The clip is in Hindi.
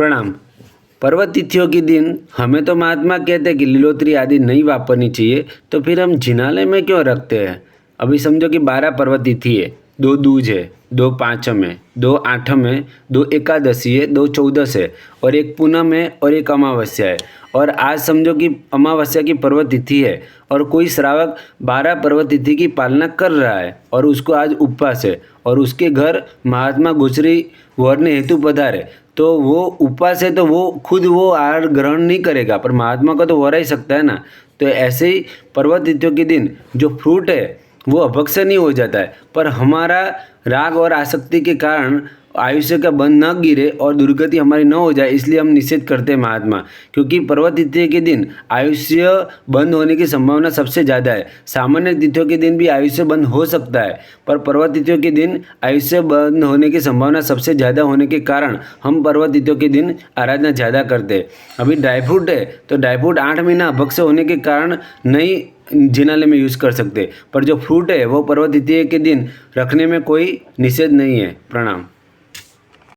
प्रणाम। पर्व तिथियों के दिन हमें तो महात्मा कहते हैं कि लीलोतरी आदि नहीं वापरनी चाहिए, तो फिर हम जिनालय में क्यों रखते हैं? अभी समझो कि 12 पर्व तिथि है, 2 दूज है, 2 पाँचम है, 2 आठम है, 2 एकादशी है, 2 चौदस है और 1 पूनम है और 1 अमावस्या है। और आज समझो कि अमावस्या की पर्व तिथि है और कोई श्रावक 12 पर्व तिथि की पालना कर रहा है और उसको आज उपवास है और उसके घर महात्मा गुजरी वरने हेतु पधारे, तो वो उपवास है तो वो खुद वो आहार ग्रहण नहीं करेगा, पर महात्मा को तो वरा ही सकता है ना। तो ऐसे ही पर्व तिथियों के दिन जो फ्रूट है वो अभक्षणीय हो जाता है, पर हमारा राग और आसक्ति के कारण आयुष्य का बंध न गिरे और दुर्गति हमारी न हो जाए, इसलिए हम निषेध करते हैं महात्मा। क्योंकि पर्व तिथि के दिन आयुष्य बंद होने की संभावना सबसे ज़्यादा है। सामान्य तिथियों के दिन भी आयुष्य बंद हो सकता है, पर पर्व तिथियों के दिन आयुष्य बंद होने की संभावना सबसे ज़्यादा होने के कारण हम पर्व तिथियों के दिन आराधना ज़्यादा करते हैं। अभी ड्राई फ्रूट है तो ड्राई फ्रूट 8 महीना अभक्ष होने के कारण नहीं जिनालय में यूज़ कर सकते, पर जो फ्रूट है वो पर्व तिथि के दिन रखने में कोई निषेध नहीं है। प्रणाम।